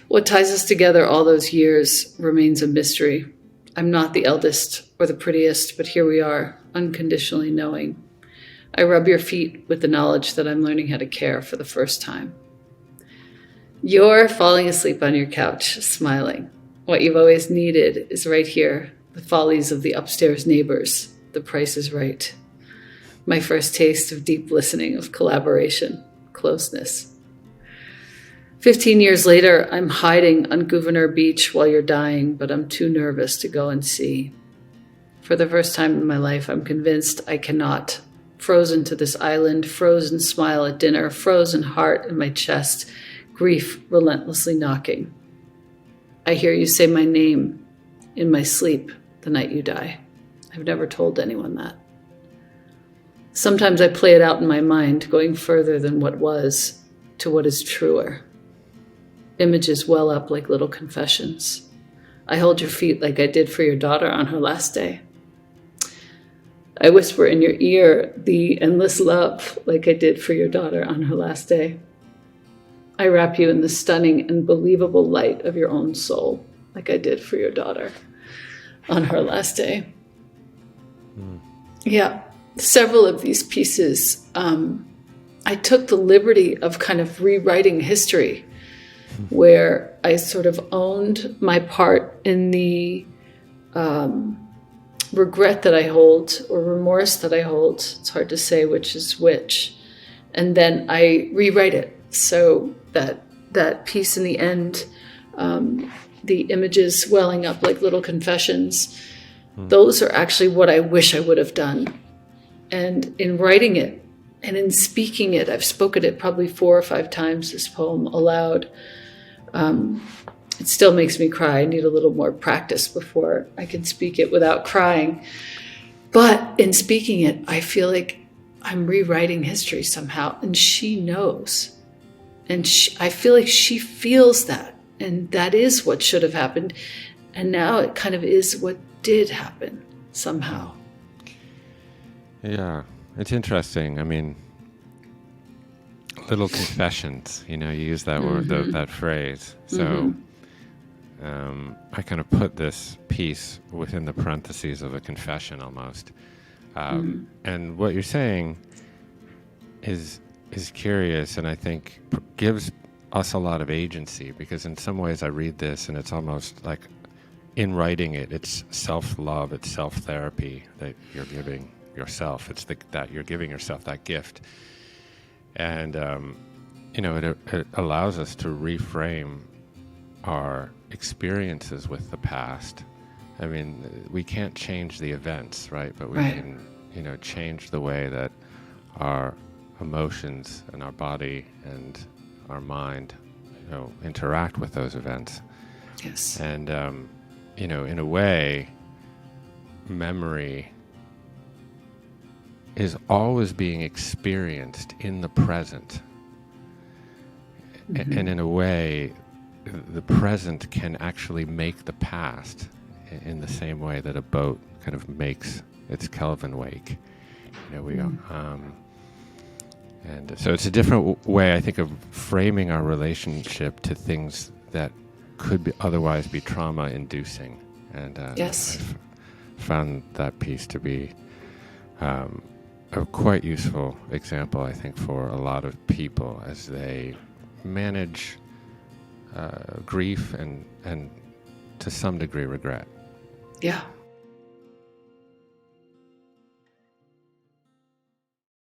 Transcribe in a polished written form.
What ties us together all those years remains a mystery. I'm not the eldest or the prettiest, but here we are, unconditionally knowing. I rub your feet with the knowledge that I'm learning how to care for the first time. You're falling asleep on your couch, smiling. What you've always needed is right here, the follies of the upstairs neighbors. The price is right. My first taste of deep listening, of collaboration, closeness. 15 years later, I'm hiding on Gouverneur Beach while you're dying, but I'm too nervous to go and see. For the first time in my life, I'm convinced I cannot. Frozen to this island, frozen smile at dinner, frozen heart in my chest, grief relentlessly knocking. I hear you say my name in my sleep the night you die. I've never told anyone that. Sometimes I play it out in my mind, going further than what was to what is truer. Images well up like little confessions. I hold your feet like I did for your daughter on her last day. I whisper in your ear the endless love like I did for your daughter on her last day. I wrap you in the stunning and believable light of your own soul like I did for your daughter on her last day. Yeah, several of these pieces, I took the liberty of kind of rewriting history, where I sort of owned my part in the regret that I hold, or remorse that I hold. It's hard to say which is which. And then I rewrite it so that piece in the end, the images welling up like little confessions, those are actually what I wish I would have done. And in writing it and in speaking it, I've spoken it probably 4 or 5 times, this poem, aloud. It still makes me cry. I need a little more practice before I can speak it without crying. But in speaking it, I feel like I'm rewriting history somehow, and she knows. And I feel like she feels that, and that is what should have happened. And now it kind of is what did happen somehow. Yeah, it's interesting. I mean, little confessions, you use that word, that phrase. So I kind of put this piece within the parentheses of a confession almost. And what you're saying is curious, and I think gives us a lot of agency, because in some ways I read this and it's almost like, in writing it, it's self-love, it's self-therapy that you're giving yourself. It's that you're giving yourself that gift. And, it allows us to reframe our experiences with the past. I mean, we can't change the events, right? But we can, change the way that our emotions and our body and our mind, interact with those events. Yes. And, in a way, memory is always being experienced in the present. And in a way, the present can actually make the past in the same way that a boat kind of makes its Kelvin wake. And so it's a different way, I think, of framing our relationship to things that could otherwise be trauma-inducing. And Yes. I've found that piece to be a quite useful example, I think, for a lot of people as they manage grief and to some degree regret. Yeah.